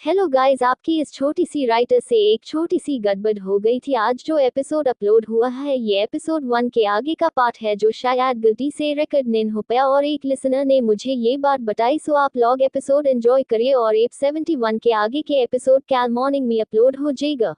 Hello guys, आपकी इस छोटी सी राइटर से एक छोटी सी गड़बड़ हो गई थी। आज जो एपिसोड अपलोड हुआ है ये एपिसोड 1 के आगे का पार्ट है जो शायद गलती से रिकॉर्ड नहीं हो पाया और एक लिसनर ने मुझे ये बात बताई। सो आप लोग एपिसोड एंजॉय करिए और एप 71 के आगे के एपिसोड कल मॉर्निंग में अपलोड हो जाएगा।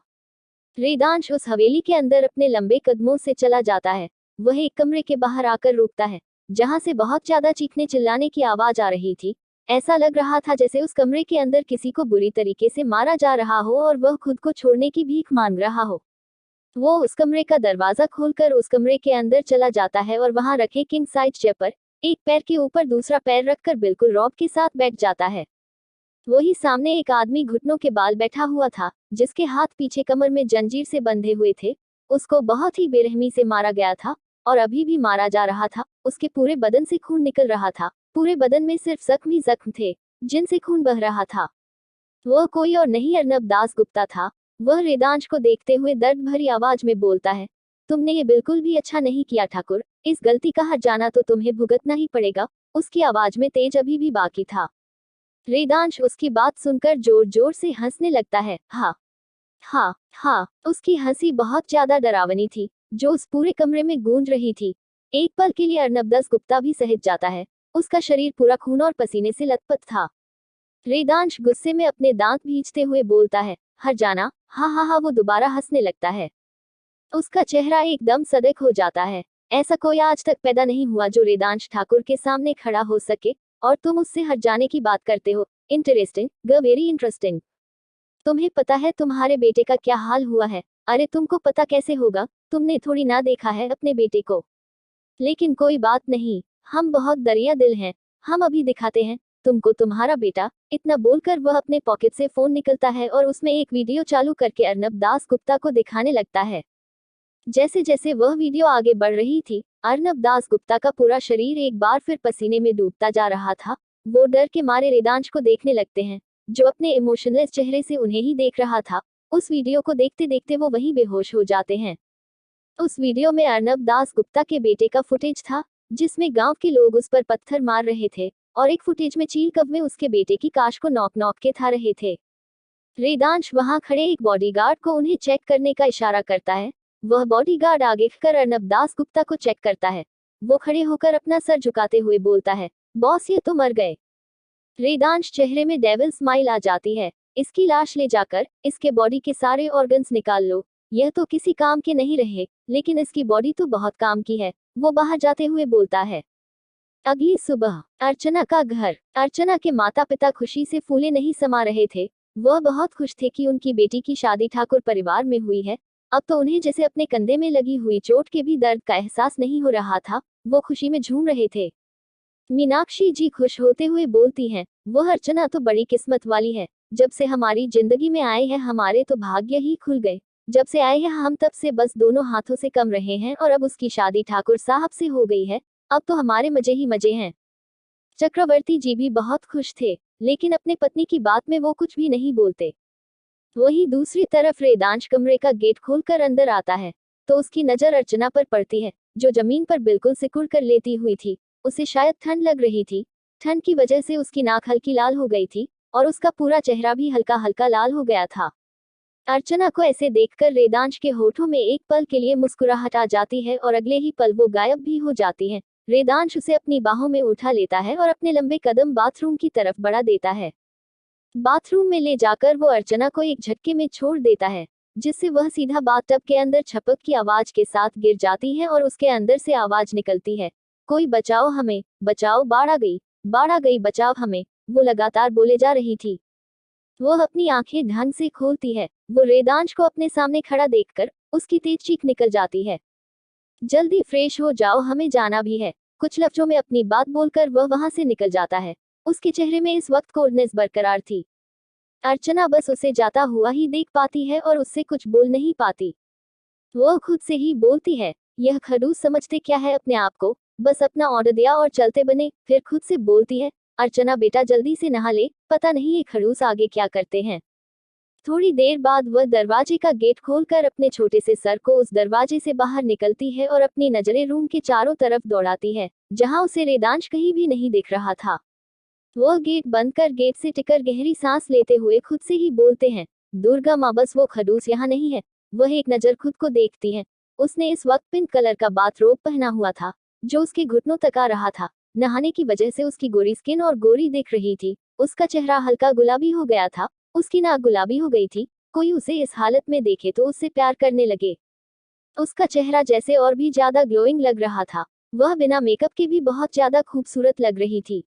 वेदांश उस हवेली के अंदर अपने लंबे कदमों से चला जाता है। वह एक कमरे के बाहर आकर रुकता है जहां से बहुत ज्यादा चीखने चिल्लाने की आवाज आ रही थी। ऐसा लग रहा था जैसे उस कमरे के अंदर किसी को बुरी तरीके से मारा जा रहा हो और वह खुद को छोड़ने की भीख मांग रहा हो। वो उस कमरे का दरवाजा खोलकर उस कमरे के अंदर चला जाता है और वहां रखे किंग साइज चेयर पर एक पैर के ऊपर दूसरा पैर रखकर बिल्कुल रॉब के साथ बैठ जाता है। वही सामने एक आदमी घुटनों के बाल बैठा हुआ था जिसके हाथ पीछे कमर में जंजीर से बंधे हुए थे। उसको बहुत ही बेरहमी से मारा गया था और अभी भी मारा जा रहा था। उसके पूरे बदन से खून निकल रहा था। पूरे बदन में सिर्फ जख्म ही जख्म थे जिनसे खून बह रहा था। वह कोई और नहीं अर्नब दास गुप्ता था। वह वेदांश को देखते हुए दर्द भरी आवाज में बोलता है, तुमने ये बिल्कुल भी अच्छा नहीं किया ठाकुर, इस गलती का हर्जाना तो तुम्हें भुगतना ही पड़ेगा। उसकी आवाज में तेज अभी भी बाकी था। वेदांश उसकी बात सुनकर जोर जोर से हंसने लगता है। हाँ हाँ हाँ, उसकी हंसी बहुत ज्यादा डरावनी थी जो उस पूरे कमरे में गूंज रही थी। एक पल के लिए अर्नब दास गुप्ता भी सहज जाता है। उसका शरीर पूरा खून और पसीने से लथपथ था। वेदांश गुस्से में अपने दांत भींचते हुए बोलता है, हरजाना। हाँ हाँ हाँ, वो दोबारा हंसने लगता है। उसका चेहरा एकदम सदक हो जाता है। ऐसा कोई आज तक पैदा नहीं हुआ जो वेदांश ठाकुर के सामने खड़ा हो सके और तुम उससे हट जाने की बात करते हो। Interesting, very interesting. तुम्हें पता है तुम्हारे बेटे का क्या हाल हुआ है? अरे तुमको पता कैसे होगा, तुमने थोड़ी ना देखा है अपने बेटे को। लेकिन कोई बात नहीं, हम बहुत दरिया दिल हैं। हम अभी दिखाते हैं तुमको तुम्हारा बेटा। इतना बोलकर वह अपने पॉकेट से फोन निकलता है और उसमें एक वीडियो चालू करके अर्नब दास गुप्ता को दिखाने लगता है। जैसे जैसे वह वीडियो आगे बढ़ रही थी, अर्नब दास गुप्ता का पूरा शरीर एक बार फिर पसीने में डूबता जा रहा था। वो डर के मारे वेदांश को देखने लगते हैं जो अपने इमोशनलेस चेहरे से उन्हें ही देख रहा था। उस वीडियो को देखते देखते वो वहीं बेहोश हो जाते हैं। उस वीडियो में अर्नब दास गुप्ता के बेटे का फुटेज था जिसमें गांव के लोग उस पर पत्थर मार रहे थे और एक फुटेज में चील कौवे उसके बेटे की काश को नॉक नॉक के था रहे थे। वेदांश वहां खड़े एक बॉडीगार्ड को उन्हें चेक करने का इशारा करता है। वह बॉडीगार्ड आगे कर अर्नब दास गुप्ता को चेक करता है। वो खड़े होकर अपना सर झुकाते हुए बोलता है, बॉस ये तो मर गए। वेदांश चेहरे में डेविल स्माइल आ जाती है। इसकी लाश ले जाकर इसके बॉडी के सारे ऑर्गन्स निकाल लो। यह तो किसी काम के नहीं रहे लेकिन इसकी बॉडी तो बहुत काम की है, वो बाहर जाते हुए बोलता है। अगली सुबह अर्चना का घर। अर्चना के माता पिता खुशी से फूले नहीं समा रहे थे। वह बहुत खुश थे कि उनकी बेटी की शादी ठाकुर परिवार में हुई है। अब तो उन्हें जैसे अपने कंधे में लगी हुई चोट के भी दर्द का एहसास नहीं हो रहा था। वो खुशी में झूम रहे थे। मीनाक्षी जी खुश होते हुए बोलती हैं, वह अर्चना तो बड़ी किस्मत वाली है। जब से हमारी जिंदगी में आए हैं हमारे तो भाग्य ही खुल गए। जब से आए हैं हम तब से बस दोनों हाथों से कम रहे हैं और अब उसकी शादी ठाकुर साहब से हो गई है। अब तो हमारे मजे ही मजे हैं। चक्रवर्ती जी भी बहुत खुश थे लेकिन अपने पत्नी की बात में वो कुछ भी नहीं बोलते। वही दूसरी तरफ वेदांश कमरे का गेट खोलकर अंदर आता है तो उसकी नजर अर्चना पर पड़ती है जो जमीन पर बिल्कुल सिकुड़ कर लेटी हुई थी। उसे शायद ठंड लग रही थी। ठंड की वजह से उसकी नाक हल्की लाल हो गई थी और उसका पूरा चेहरा भी हल्का हल्का लाल हो गया था। अर्चना को ऐसे देखकर वेदांश के होठों में एक पल के लिए मुस्कुराहट आ जाती है और अगले ही पल वो गायब भी हो जाती है। वेदांश उसे अपनी बाहों में उठा लेता है और अपने लंबे कदम बाथरूम की तरफ बढ़ा देता है। बाथरूम में ले जाकर वो अर्चना को एक झटके में छोड़ देता है जिससे वह सीधा बाथटब के अंदर छपक की आवाज के साथ गिर जाती है और उसके अंदर से आवाज निकलती है, कोई बचाओ हमें, बचाओ, बाढ़ आ गई, बचाओ हमें। वो लगातार बोले जा रही थी। वह अपनी आंखें ढंग से खोलती है। वो वेदांश को अपने सामने खड़ा देखकर उसकी तेज चीख निकल जाती है, जल्दी फ्रेश हो जाओ, हमें जाना भी है। कुछ लफ्जों में अपनी बात बोलकर वह वहां से निकल जाता है। उसके चेहरे में इस वक्त कोल्डनेस बरकरार थी। अर्चना बस उसे जाता हुआ ही देख पाती है और उससे कुछ बोल नहीं पाती। वो खुद से ही बोलती है, यह खड़ूस समझते क्या है अपने आप को, बस अपना ऑर्डर दिया और चलते बने। फिर खुद से बोलती है, अर्चना बेटा जल्दी से नहा ले, पता नहीं ये खड़ूस आगे क्या करते हैं। थोड़ी देर बाद वह दरवाजे का गेट खोलकर अपने छोटे से सर को उस दरवाजे से बाहर निकलती है और अपनी नजरें रूम के चारों तरफ दौड़ाती है जहां उसे वेदांश कहीं भी नहीं दिख रहा था। वो गेट बंद कर गेट से टिकर गहरी सांस लेते हुए खुद से ही बोलते हैं, दुर्गा माँ बस वो खड़ूस यहाँ नहीं है। वह एक नजर खुद को देखती है। उसने इस वक्त पिंक कलर का बाथरोब पहना हुआ था, जो उसके घुटनों तक आ रहा था। नहाने की वजह से उसकी गोरी स्किन और गोरी दिख रही थी। उसका चेहरा हल्का गुलाबी हो गया था, उसकी नाक गुलाबी हो गई थी। कोई उसे इस हालत में देखे तो उससे प्यार करने लगे। उसका चेहरा जैसे और भी ज्यादा ग्लोइंग लग रहा था। वह बिना मेकअप के भी बहुत ज्यादा खूबसूरत लग रही थी।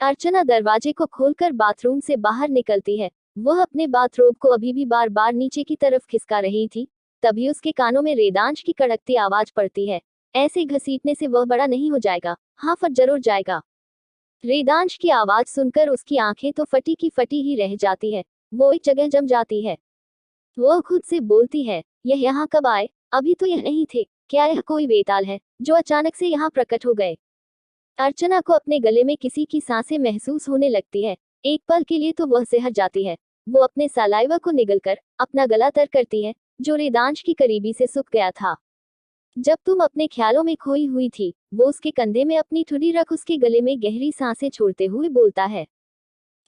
अर्चना दरवाजे को खोलकर बाथरूम से बाहर निकलती है। वह अपने बाथरोब को अभी भी बार बार नीचे की तरफ खिसका रही थी। तभी उसके कानों में रेदांश की कड़कती आवाज पड़ती है, ऐसे घसीटने से वह बड़ा नहीं हो जाएगा, हाँ फट जरूर जाएगा। रेदांश की आवाज सुनकर उसकी आंखें तो फटी की फटी ही रह जाती है। वो एक जगह जम जाती है। वो खुद से बोलती है, यह यहाँ कब आए? अभी तो यह नहीं थे। क्या यह कोई बेताल है जो अचानक से यहाँ प्रकट हो गए? अर्चना को अपने गले में किसी की सांसें महसूस होने लगती है। एक पल के लिए तो वह सिहर जाती है। वो अपने सलाइवा को निगलकर अपना गला तर करती है, जो रेदांश की करीबी से सूख गया था। जब तुम अपने ख्यालों में खोई हुई थी, वो उसके कंधे में अपनी ठुडी रख उसके गले में गहरी सांसें छोड़ते हुए बोलता है।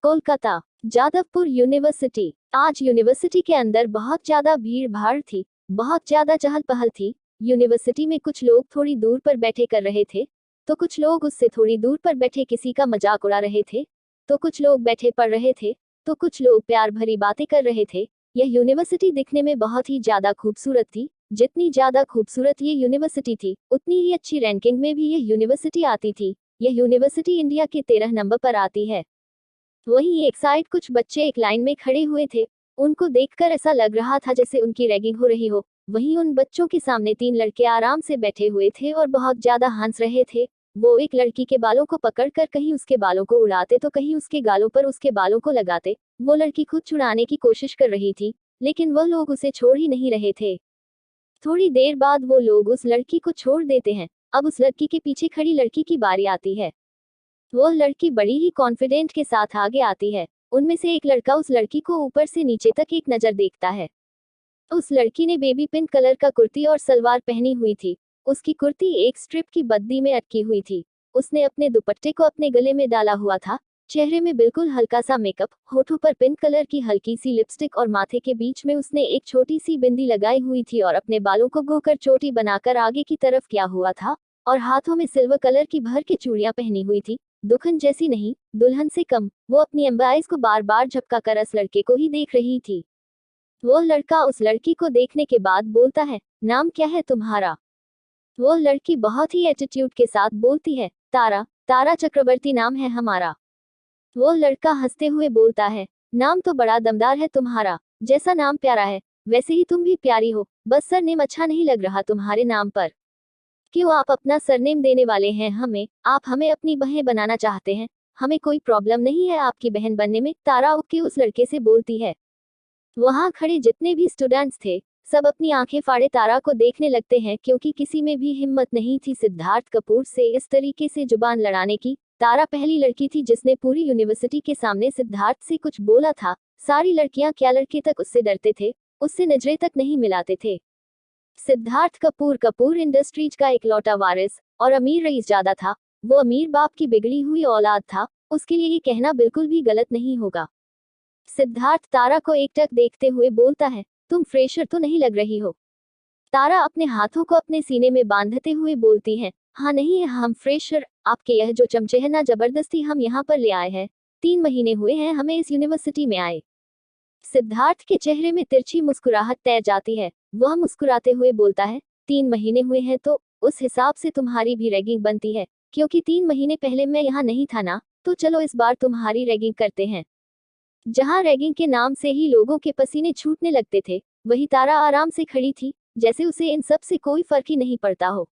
कोलकाता, जादवपुर यूनिवर्सिटी। आज यूनिवर्सिटी के अंदर बहुत ज्यादा भीड़ भाड़ थी, बहुत ज्यादा चहल पहल थी। यूनिवर्सिटी में कुछ लोग थोड़ी दूर पर बैठे कर रहे थे, तो कुछ लोग उससे थोड़ी दूर पर बैठे किसी का मजाक उड़ा रहे थे, तो कुछ लोग बैठे पढ़ रहे थे, तो कुछ लोग प्यार भरी बातें कर रहे थे। यह यूनिवर्सिटी दिखने में बहुत ही ज्यादा खूबसूरत थी। जितनी ज्यादा खूबसूरत ये यूनिवर्सिटी थी, उतनी ही अच्छी रैंकिंग में भी यह यूनिवर्सिटी आती थी। यह यूनिवर्सिटी इंडिया के 13 नंबर पर आती है। वहीं एक साइड कुछ बच्चे एक लाइन में खड़े हुए थे। उनको देखकर ऐसा लग रहा था जैसे उनकी रैगिंग हो रही हो। वहीं उन बच्चों के सामने 3 लड़के आराम से बैठे हुए थे और बहुत ज्यादा हंस रहे थे। वो एक लड़की के बालों को पकड़कर कहीं उसके बालों को उड़ाते तो कहीं उसके गालों पर उसके बालों को लगाते। वो लड़की खुद छुड़ाने की कोशिश कर रही थी, लेकिन वह लोग उसे छोड़ ही नहीं रहे थे। थोड़ी देर बाद वो लोग उस लड़की को छोड़ देते हैं। अब उस लड़की के पीछे खड़ी लड़की की बारी आती है। वह लड़की बड़ी ही कॉन्फिडेंट के साथ आगे आती है। उनमें से एक लड़का उस लड़की को ऊपर से नीचे तक एक नजर देखता है। उस लड़की ने बेबी पिंक कलर का कुर्ती और सलवार पहनी हुई थी। उसकी कुर्ती एक स्ट्रिप की बद्दी में अटकी हुई थी। उसने अपने दुपट्टे को अपने गले में डाला हुआ था। चेहरे में बिल्कुल हल्का सा मेकअप, होठों पर पिंक कलर की हल्की सी लिपस्टिक और माथे के बीच में उसने एक छोटी सी बिंदी लगाई हुई थी और अपने बालों को गोकर चोटी बनाकर आगे की तरफ किया हुआ था। और हाथों में सिल्वर कलर की भर की चूड़ियां पहनी हुई थी। दुल्हन जैसी नहीं, दुल्हन से कम। वो अपनी एम्बाइज को बार बार झपका कर उस लड़के को ही देख रही थी। वो लड़का उस लड़की को देखने के बाद बोलता है, नाम क्या है तुम्हारा? वो लड़की बहुत ही एटीट्यूड के साथ बोलती है, तारा। तारा चक्रवर्ती नाम है हमारा। वो लड़का हंसते हुए बोलता है, नाम तो बड़ा दमदार है तुम्हारा। जैसा नाम प्यारा है, वैसे ही तुम भी प्यारी हो। बस सरनेम अच्छा नहीं लग रहा तुम्हारे नाम पर। क्यों आप अपना सरनेम देने वाले हैं हमें? आप हमें अपनी बहन बनाना चाहते हैं? हमें कोई प्रॉब्लम नहीं है आपकी बहन बनने में, तारा उठ के उस लड़के से बोलती है। वहां खड़े जितने भी स्टूडेंट्स थे, सब अपनी आंखें फाड़े तारा को देखने लगते हैं, क्योंकि किसी में भी हिम्मत नहीं थी सिद्धार्थ कपूर से इस तरीके से जुबान लड़ाने की। तारा पहली लड़की थी जिसने पूरी यूनिवर्सिटी के सामने सिद्धार्थ से कुछ बोला था। सारी लड़कियां क्या लड़के तक उससे डरते थे, उससे नजरें तक नहीं मिलाते थे। सिद्धार्थ कपूर कपूर इंडस्ट्रीज का इकलौता वारिस और अमीर रईस ज्यादा था। वो अमीर बाप की बिगड़ी हुई औलाद था। उसके लिए ये कहना बिल्कुल भी गलत नहीं होगा। सिद्धार्थ तारा को एकटक देखते हुए बोलता है, तुम फ्रेशर तो नहीं लग रही हो? तारा अपने हाथों को अपने सीने में बांधते हुए बोलती है, हाँ नहीं हम फ्रेशर। आपके यह जो चमचे हैं ना, जबरदस्ती हम यहाँ पर ले आए हैं। 3 महीने हुए हैं हमें इस यूनिवर्सिटी में आए। सिद्धार्थ के चेहरे में तिरछी मुस्कुराहट तैर जाती है। वह मुस्कुराते हुए बोलता है, 3 महीने हुए हैं तो उस हिसाब से तुम्हारी भी रैगिंग बनती है, क्योंकि 3 महीने पहले मैं यहाँ नहीं था ना। तो चलो इस बार तुम्हारी रैगिंग करते हैं। जहाँ रैगिंग के नाम से ही लोगों के पसीने छूटने लगते थे, वही तारा आराम से खड़ी थी, जैसे उसे इन सब से कोई फर्क ही नहीं पड़ता हो।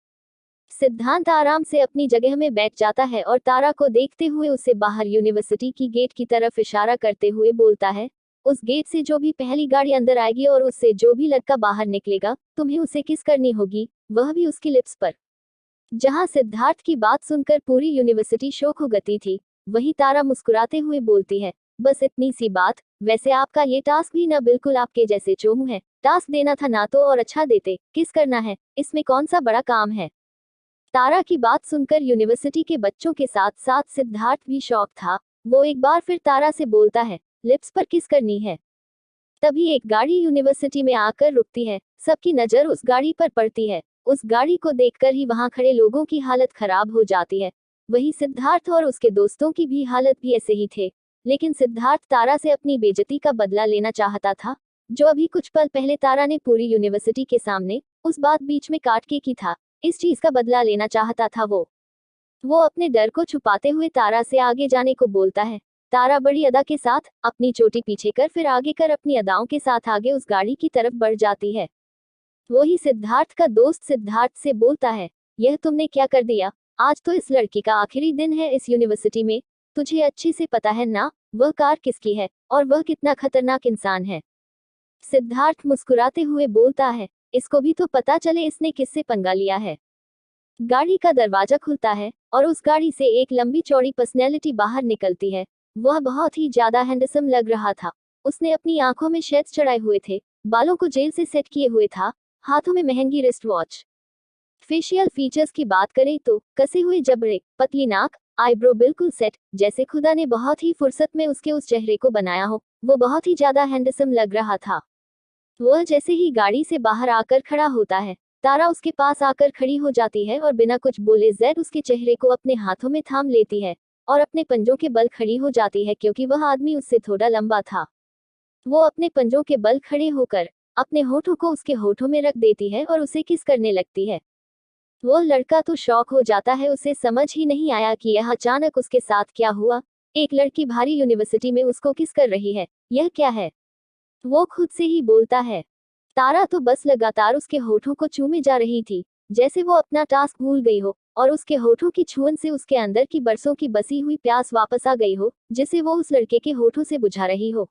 सिद्धांत आराम से अपनी जगह में बैठ जाता है और तारा को देखते हुए उसे बाहर यूनिवर्सिटी की गेट की तरफ इशारा करते हुए बोलता है, उस गेट से जो भी पहली गाड़ी अंदर आएगी और उससे जो भी लड़का बाहर निकलेगा, तुम्हें उसे किस करनी होगी, वह भी उसकी लिप्स पर। जहां सिद्धार्थ की बात सुनकर पूरी यूनिवर्सिटी शोक हो गई थी, वहीं तारा मुस्कुराते हुए बोलती है, बस इतनी सी बात। वैसे आपका ये टास्क भी ना बिल्कुल आपके जैसे चोमू है। टास्क देना था ना तो और अच्छा देते, किस करना है, इसमें कौन सा बड़ा काम है? तारा की बात सुनकर यूनिवर्सिटी के बच्चों के साथ साथ सिद्धार्थ भी शॉक था। वो एक बार फिर तारा से बोलता है, लिप्स पर किस करनी है। तभी एक गाड़ी यूनिवर्सिटी में आकर रुकती है। सबकी नजर उस गाड़ी पर पड़ती है। उस गाड़ी को देखकर ही वहां खड़े लोगों की हालत खराब हो जाती है। वही सिद्धार्थ और उसके दोस्तों की भी हालत भी ऐसे ही थे। लेकिन सिद्धार्थ तारा से अपनी बेइज्जती का बदला लेना चाहता था, जो अभी कुछ पल पहले तारा ने पूरी यूनिवर्सिटी के सामने उस बात बीच में काट के की था। इस चीज का बदला लेना चाहता था वो अपने डर को छुपाते हुए तारा से आगे जाने को बोलता है। तारा बड़ी अदा के साथ अपनी चोटी पीछे कर फिर आगे कर अपनी अदाओं के साथ आगे उस गाड़ी की तरफ बढ़ जाती है। वो ही सिद्धार्थ का दोस्त सिद्धार्थ से बोलता है, यह तुमने क्या कर दिया। आज तो इस लड़की का आखिरी दिन है इस यूनिवर्सिटी में। तुझे अच्छे से पता है ना वह कार किसकी है और वह कितना खतरनाक इंसान है। सिद्धार्थ मुस्कुराते हुए बोलता है, इसको भी तो पता चले इसने किससे पंगा लिया है। गाड़ी का दरवाजा खुलता है और उस गाड़ी से एक लंबी चौड़ी पर्सनैलिटी बाहर निकलती है। वह बहुत ही ज्यादा हैंडसम लग रहा था। उसने अपनी आंखों में शेड्स चढ़ाए हुए थे, बालों को जेल से सेट किए हुए था, हाथों में महंगी रिस्ट वॉच। फेशियल फीचर्स की बात करें तो कसे हुए जबड़े, पतली नाक, आईब्रो बिल्कुल सेट, जैसे खुदा ने बहुत ही फुर्सत में उसके उस चेहरे को बनाया हो। वो बहुत ही ज्यादा हैंडसम लग रहा था। वह जैसे ही गाड़ी से बाहर आकर खड़ा होता है, तारा उसके पास आकर खड़ी हो जाती है और बिना कुछ बोले जेड उसके चेहरे को अपने हाथों में थाम लेती है और अपने पंजों के बल खड़ी हो जाती है, क्योंकि वह आदमी उससे थोड़ा लंबा था। वो अपने पंजों के बल खड़े होकर अपने होठों को उसके होठों में रख देती है और उसे किस करने लगती है। वो लड़का तो शॉक हो जाता है। उसे समझ ही नहीं आया कि यह अचानक उसके साथ क्या हुआ। एक लड़की भारी यूनिवर्सिटी में उसको किस कर रही है, यह क्या है। वो खुद से ही बोलता है। तारा तो बस लगातार उसके होठों को चूमे जा रही थी, जैसे वो अपना टास्क भूल गई हो और उसके होठों की छुअन से उसके अंदर की बरसों की बसी हुई प्यास वापस आ गई हो, जिसे वो उस लड़के के होठों से बुझा रही हो।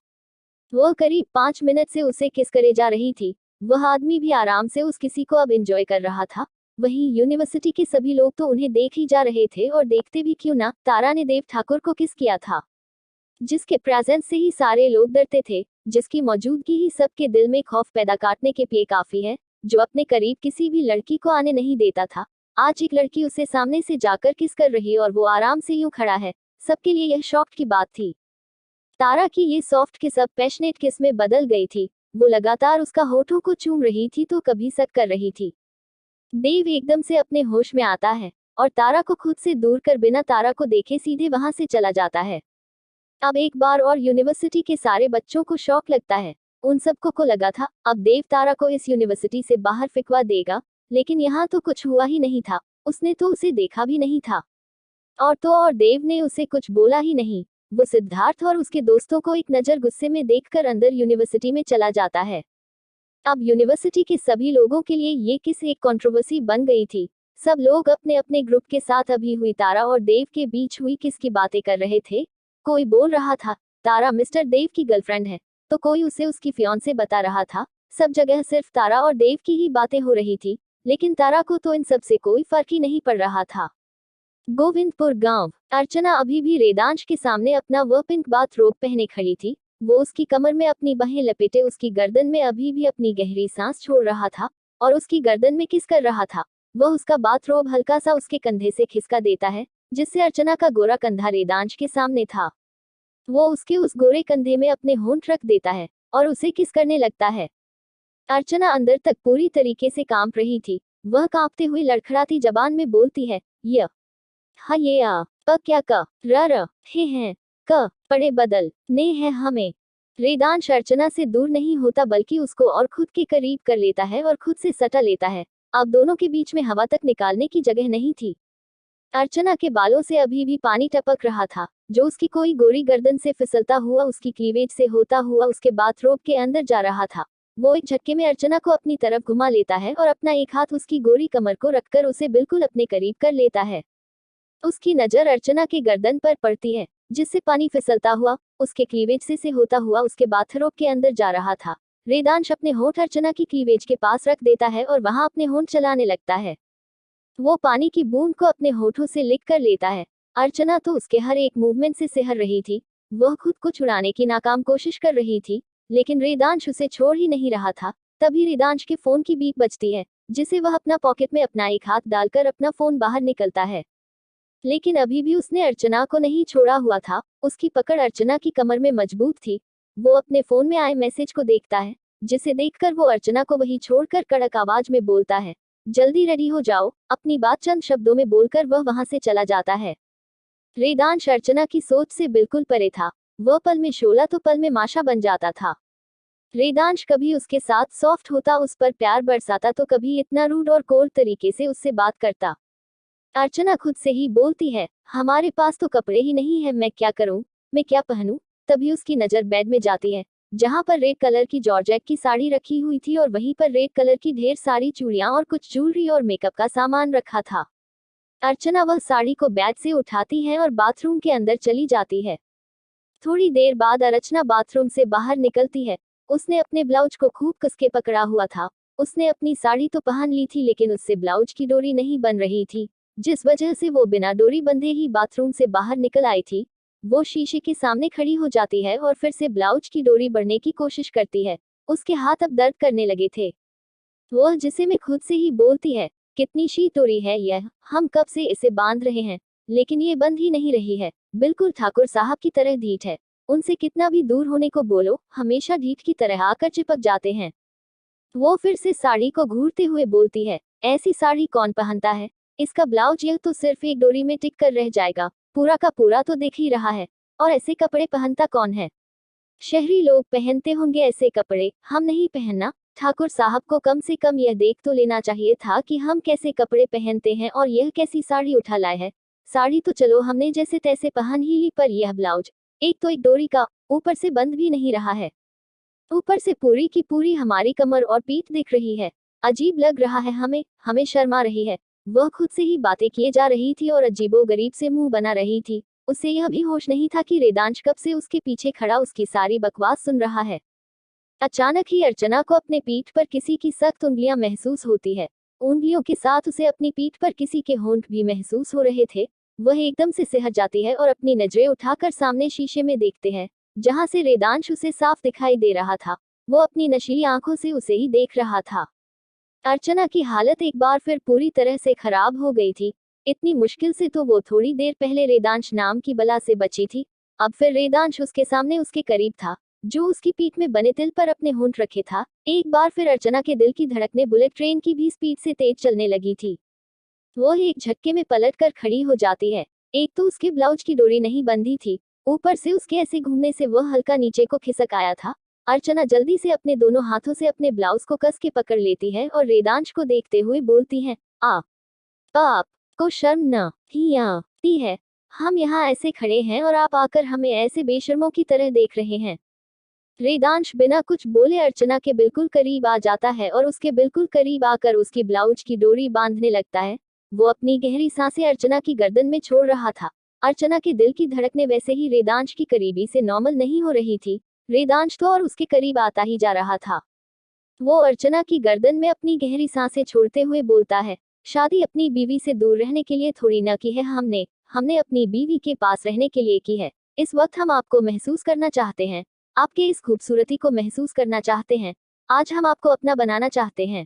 वो करीब 5 मिनट से उसे किस करे जा रही थी। वह आदमी भी आराम से उस किसी को अब एंजॉय कर रहा था। वहीं यूनिवर्सिटी के सभी लोग तो उन्हें देख ही जा रहे थे, और देखते भी क्यों ना, तारा ने देव ठाकुर को किस किया था, जिसके प्रेजेंस से ही सारे लोग डरते थे, जिसकी मौजूदगी ही सबके दिल में खौफ पैदा काटने के लिए काफी है, जो अपने करीब किसी भी लड़की को आने नहीं देता था। आज एक लड़की उसे सामने से जाकर किस कर रही और वो आराम से यूं खड़ा है। सबके लिए यह शॉक की बात थी। तारा की ये सॉफ्ट किस अब पैशनेट किस में बदल गई थी। वो लगातार उसका होठों को चूम रही थी तो कभी सक कर रही थी। देव एकदम से अपने होश में आता है और तारा को खुद से दूर कर बिना तारा को देखे सीधे वहां से चला जाता है। अब एक बार और यूनिवर्सिटी के सारे बच्चों को शौक लगता है। उन सबको को लगा था अब देव तारा को इस यूनिवर्सिटी से बाहर फिकवा देगा, लेकिन यहाँ तो कुछ हुआ ही नहीं था। उसने तो उसे देखा भी नहीं था, और तो और देव ने उसे कुछ बोला ही नहीं। वो सिद्धार्थ और उसके दोस्तों को एक नजर गुस्से में देखकर अंदर यूनिवर्सिटी में चला जाता है। अब यूनिवर्सिटी के सभी लोगों के लिए ये किस एक कंट्रोवर्सी बन गई थी। सब लोग अपने अपने ग्रुप के साथ अभी हुई तारा और देव के बीच हुई किस की बातें कर रहे थे। कोई बोल रहा था तारा मिस्टर देव की गर्लफ्रेंड है, तो कोई उसे उसकी फियांसे बता रहा था। सब जगह सिर्फ तारा और देव की ही बातें हो रही थी, लेकिन तारा को तो इन सब से कोई फर्क ही नहीं पड़ रहा था। गोविंदपुर गांव। अर्चना अभी भी रेदांश के सामने अपना वह पिंक बाथ रोब पहने खड़ी थी। वो उसकी कमर में अपनी बाहें लपेटे उसकी गर्दन में अभी भी अपनी गहरी सांस छोड़ रहा था और उसकी गर्दन में किस कर रहा था। वह उसका बाथ रोब हल्का सा उसके कंधे से खिसका देता है, जिससे अर्चना का गोरा कंधा रेदांश के सामने था। वो उसके उस गोरे कंधे में अपने होंठ रख देता है और उसे किस करने लगता है। अर्चना अंदर तक पूरी तरीके से कांप रही थी। वह कांपते हुए लड़खड़ाती जबान में बोलती है, य हा ये आ प क्या क र हे हैं क पड़े बदल ने है हमें। रेदांश अर्चना से दूर नहीं होता बल्कि उसको और खुद के करीब कर लेता है और खुद से सटा लेता है। अब दोनों के बीच में हवा तक निकालने की जगह नहीं थी। अर्चना के बालों से अभी भी पानी टपक रहा था, जो उसकी कोई गोरी गर्दन से फिसलता हुआ उसकी क्लीवेज से होता हुआ उसके बाथरोब के अंदर जा रहा था। वो एक झटके में अर्चना को अपनी तरफ घुमा लेता है और अपना एक हाथ उसकी गोरी कमर को रखकर उसे बिल्कुल अपने करीब कर लेता है। उसकी नजर अर्चना के गर्दन पर पड़ती है, जिससे पानी फिसलता हुआ उसके क्लीवेज से होता हुआ उसके बाथरोब के अंदर जा रहा था। रेदांश अपने होंठ अर्चना की क्लीवेज के पास रख देता है और वहां अपने होंठ चलाने लगता है। वो पानी की बूंद को अपने होठों से लिख कर लेता है। अर्चना तो उसके हर एक मूवमेंट से सिहर रही थी। वह खुद को छुड़ाने की नाकाम कोशिश कर रही थी, लेकिन रेदांश उसे छोड़ ही नहीं रहा था। तभी रेदांश के फोन की बीप बजती है, जिसे वह अपना पॉकेट में अपना एक हाथ डालकर अपना फोन बाहर निकलता है। लेकिन अभी भी उसने अर्चना को नहीं छोड़ा हुआ था। उसकी पकड़ अर्चना की कमर में मजबूत थी। वो अपने फोन में आए मैसेज को देखता है, जिसे देखकर वो अर्चना को वही छोड़कर कड़क आवाज में बोलता है, जल्दी रेडी हो जाओ। अपनी बात चंद शब्दों में बोलकर वह वहां से चला जाता है। वेदांश अर्चना की सोच से बिल्कुल परे था। वह पल में शोला तो पल में माशा बन जाता था। वेदांश कभी उसके साथ सॉफ्ट होता, उस पर प्यार बरसाता, तो कभी इतना रूड और कोल्ड तरीके से उससे बात करता। अर्चना खुद से ही बोलती है, हमारे पास तो कपड़े ही नहीं है, मैं क्या करूं, मैं क्या पहनूं। तभी उसकी नजर बेड में जाती है, जहां पर रेड कलर की जॉर्जेट की साड़ी रखी हुई थी और वहीं पर रेड कलर की ढेर सारी चूड़ियां और कुछ ज्वेलरी और मेकअप का सामान रखा था। अर्चना वह साड़ी को बेड से उठाती है और बाथरूम के अंदर चली जाती है। थोड़ी देर बाद अर्चना बाथरूम से बाहर निकलती है। उसने अपने ब्लाउज को खूब कसके पकड़ा हुआ था। उसने अपनी साड़ी तो पहन ली थी, लेकिन उससे ब्लाउज की डोरी नहीं बन रही थी, जिस वजह से वो बिना डोरी बंधे ही बाथरूम से बाहर निकल आई थी। वो शीशे के सामने खड़ी हो जाती है और फिर से ब्लाउज की डोरी बढ़ने की कोशिश करती है। उसके हाथ अब दर्द करने लगे थे। वह जिसे में खुद से ही बोलती है, कितनी शी डोरी है यह, हम कब से इसे बांध रहे हैं, लेकिन ये बंध ही नहीं रही है। बिल्कुल ठाकुर साहब की तरह ढीठ है। उनसे कितना भी दूर होने को बोलो, हमेशा ढीठ की तरह आकर चिपक जाते हैं। वो फिर से साड़ी को घूरते हुए बोलती है, ऐसी साड़ी कौन पहनता है, इसका ब्लाउज यह तो सिर्फ एक डोरी में टिक कर रह जाएगा, पूरा का पूरा तो दिख ही रहा है। और ऐसे कपड़े पहनता कौन है? शहरी लोग पहनते होंगे ऐसे कपड़े, हम नहीं पहनना। ठाकुर साहब को कम से कम यह देख तो लेना चाहिए था कि हम कैसे कपड़े पहनते हैं और यह कैसी साड़ी उठा लाए है। साड़ी तो चलो हमने जैसे तैसे पहन ही ली, पर यह ब्लाउज, एक तो एक डोरी का, ऊपर से बंद भी नहीं रहा है, ऊपर से पूरी की पूरी हमारी कमर और पीठ दिख रही है। अजीब लग रहा है हमें, हमें शर्म आ रही है। वह खुद से ही बातें किए जा रही थी और अजीबोगरीब से मुंह बना रही थी। उसे यह भी होश नहीं था कि वेदांश कब से उसके पीछे खड़ा उसकी सारी बकवास सुन रहा है। अचानक ही अर्चना को अपने पीठ पर किसी की सख्त उंगलियां महसूस होती है। उंगलियों के साथ उसे अपनी पीठ पर किसी के होंठ भी महसूस हो रहे थे। वह एकदम से सिहर जाती है और अपनी नजरें उठाकर सामने शीशे में देखते हैं, जहां से वेदांश उसे साफ दिखाई दे रहा था। वो अपनी नशीली आंखों से उसे ही देख रहा था। अर्चना की हालत एक बार फिर पूरी तरह से खराब हो गई थी। इतनी मुश्किल से तो वो थोड़ी देर पहले वेदांश नाम की बला से बची थी। अब फिर वेदांश उसके सामने उसके करीब था, जो उसकी पीठ में बने तिल पर अपने होंठ रखे था। एक बार फिर अर्चना के दिल की धड़कनें बुलेट ट्रेन की भी स्पीड से तेज चलने लगी थी। वो एक झटके में पलट कर खड़ी हो जाती है। एक तो उसके ब्लाउज की डोरी नहीं बंधी थी, ऊपर से उसके ऐसे घूमने से वह हल्का नीचे को खिसक आया था। अर्चना जल्दी से अपने दोनों हाथों से अपने ब्लाउज को कस के पकड़ लेती है और वेदांश को देखते हुए बोलती है, आप को शर्म न ही आती है? हम यहाँ ऐसे खड़े हैं और आप आकर हमें ऐसे बेशर्मों की तरह देख रहे हैं। वेदांश बिना कुछ बोले अर्चना के बिल्कुल करीब आ जाता है और उसके बिल्कुल करीब आकर उसकी ब्लाउज की डोरी बांधने लगता है। वो अपनी गहरी सांसें अर्चना की गर्दन में छोड़ रहा था। अर्चना के दिल की धड़कनें वैसे ही वेदांश की करीबी से नॉर्मल नहीं हो रही थी। वेदांश तो और उसके करीब आता ही जा रहा था। वो अर्चना की गर्दन में अपनी गहरी सांसें छोड़ते हुए बोलता है, शादी अपनी बीवी से दूर रहने के लिए थोड़ी न की है हमने हमने अपनी बीवी के पास रहने के लिए की है। इस वक्त हम आपको महसूस करना चाहते हैं, आपके इस खूबसूरती को महसूस करना चाहते हैं। आज हम आपको अपना बनाना चाहते हैं।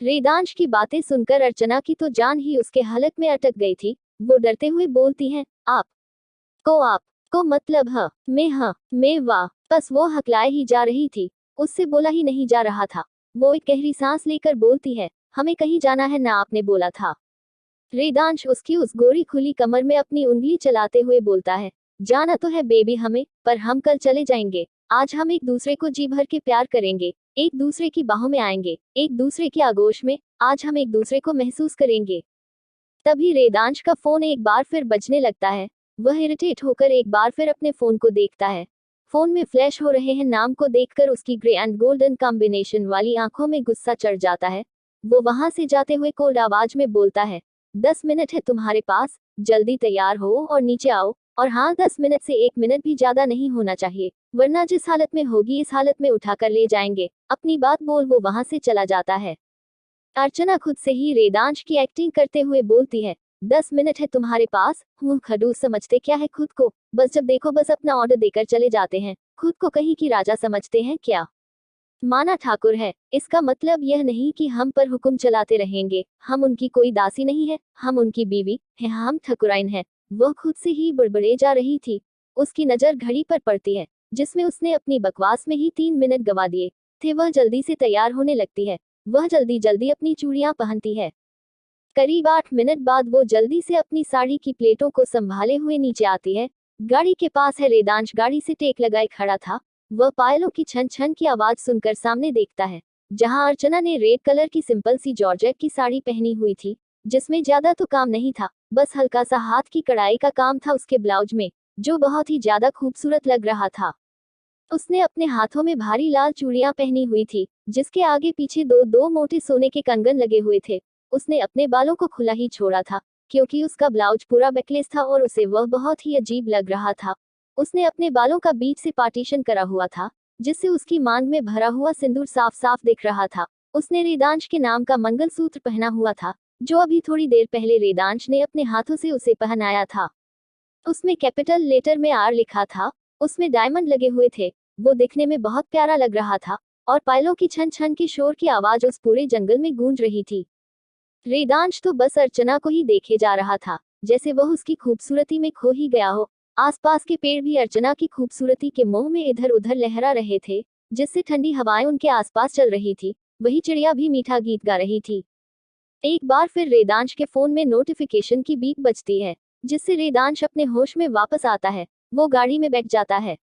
वेदांश की बातें सुनकर अर्चना की तो जान ही उसके हलक में अटक गई थी। वो डरते हुए बोलती हैं, आप को मतलब मैं वाह। बस वो हकलाए ही जा रही थी, उससे बोला ही नहीं जा रहा था। वो एक गहरी सांस लेकर बोलती है, हमें कहीं जाना है ना, आपने बोला था। वेदांश उसकी उस गोरी खुली कमर में अपनी उंगली चलाते हुए बोलता है, जाना तो है बेबी हमें, पर हम कल चले जाएंगे। आज हम एक दूसरे को जी भर के प्यार करेंगे, एक दूसरे की बाहों में आएंगे, एक दूसरे की आगोश में। आज हम एक दूसरे को महसूस करेंगे। तभी वेदांश का फोन एक बार फिर बजने लगता है। वह इरिटेट होकर एक बार फिर अपने फोन को देखता है। फोन में फ्लैश हो रहे हैं नाम को देखकर उसकी ग्रे एंड गोल्डन कॉम्बिनेशन वाली आंखों में गुस्सा चढ़ जाता है। वो वहां से जाते हुए कोल्ड आवाज में बोलता है, 10 मिनट है तुम्हारे पास, जल्दी तैयार हो और नीचे आओ। और हाँ, 10 मिनट से 1 मिनट भी ज्यादा नहीं होना चाहिए, वरना जिस हालत में होगी इस हालत में उठाकर ले जाएंगे। अपनी बात बोल वो वहां से चला जाता है। अर्चना खुद से ही वेदांश की एक्टिंग करते हुए बोलती है, 10 मिनट है तुम्हारे पास, मुंह खड़ूस समझते क्या है खुद को? बस जब देखो बस अपना ऑर्डर देकर चले जाते हैं, खुद को कहीं की राजा समझते हैं क्या? माना ठाकुर है, इसका मतलब यह नहीं कि हम पर हुक्म चलाते रहेंगे, हम उनकी कोई दासी नहीं है, हम उनकी बीवी है, हम ठकुराइन है। वह खुद से ही बड़बड़े जा रही थी। उसकी नजर घड़ी पर पड़ती है, जिसमें उसने अपनी बकवास में ही 3 मिनट गवा दिए थे। वह जल्दी से तैयार होने लगती है, वह जल्दी जल्दी अपनी चूड़ियां पहनती है। करीब 8 मिनट बाद वो जल्दी से अपनी साड़ी की प्लेटों को संभाले हुए नीचे आती है। गाड़ी के पास है रेदांश गाड़ी से टेक लगाए खड़ा था। वह पायलों की छन छन की आवाज सुनकर सामने देखता है, जहां अर्चना ने रेड कलर की सिंपल सी जॉर्जेट की साड़ी पहनी हुई थी, जिसमें ज्यादा तो काम नहीं था, बस हल्का सा हाथ की कढ़ाई का काम था उसके ब्लाउज में, जो बहुत ही ज्यादा खूबसूरत लग रहा था। उसने अपने हाथों में भारी लाल चूड़ियां पहनी हुई थी, जिसके आगे पीछे दो दो मोटे सोने के कंगन लगे हुए थे। उसने अपने बालों को खुला ही छोड़ा था, क्योंकि उसका ब्लाउज पूरा बैकलेस था और उसे वह बहुत ही अजीब लग रहा था। उसने अपने बालों का बीच से पार्टीशन करा हुआ था, जिससे उसकी मांग में भरा हुआ सिंदूर साफ साफ दिख रहा था। उसने रेदांश के नाम का मंगलसूत्र पहना हुआ था, जो अभी थोड़ी देर पहले रेदांश ने अपने हाथों से उसे पहनाया था। उसमें कैपिटल लेटर में आर लिखा था, उसमें डायमंड लगे हुए थे। वो दिखने में बहुत प्यारा लग रहा था, और पायलों की छन छन की शोर की आवाज उस पूरे जंगल में गूंज रही थी। रेदांश तो बस अर्चना को ही देखे जा रहा था, जैसे वह उसकी खूबसूरती में खो ही गया हो। आसपास के पेड़ भी अर्चना की खूबसूरती के मोह में इधर उधर लहरा रहे थे, जिससे ठंडी हवाएं उनके आसपास चल रही थी। वही चिड़िया भी मीठा गीत गा रही थी। एक बार फिर रेदांश के फोन में नोटिफिकेशन की बीप बजती है, जिससे रेदांश अपने होश में वापस आता है। वो गाड़ी में बैठ जाता है।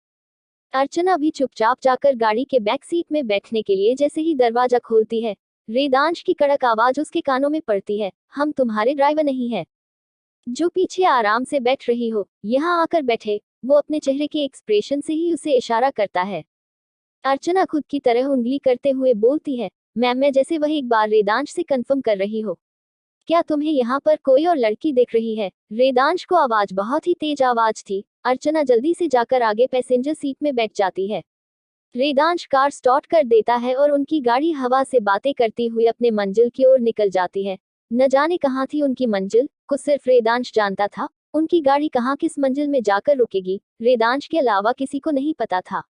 अर्चना भी चुपचाप जाकर गाड़ी के बैक सीट में बैठने के लिए जैसे ही दरवाजा खोलती है, रेदांश की कड़क आवाज उसके कानों में पड़ती है, हम तुम्हारे ड्राइवर नहीं है, जो पीछे आराम से बैठ रही हो, यहाँ आकर बैठे। वो अपने चेहरे के एक्सप्रेशन से ही उसे इशारा करता है। अर्चना खुद की तरह उंगली करते हुए बोलती है, मैम, मैं जैसे वह एक बार रेदांश से कंफर्म कर रही हो। क्या तुम्हें यहाँ पर कोई और लड़की दिख रही है? रेदांश को आवाज बहुत ही तेज आवाज थी। अर्चना जल्दी से जाकर आगे पैसेंजर सीट में बैठ जाती है। रेदांश कार स्टार्ट कर देता है और उनकी गाड़ी हवा से बातें करती हुई अपने मंजिल की ओर निकल जाती है। न जाने कहाँ थी उनकी मंजिल, को सिर्फ रेदांश जानता था। उनकी गाड़ी कहाँ किस मंजिल में जाकर रुकेगी, रेदांश के अलावा किसी को नहीं पता था।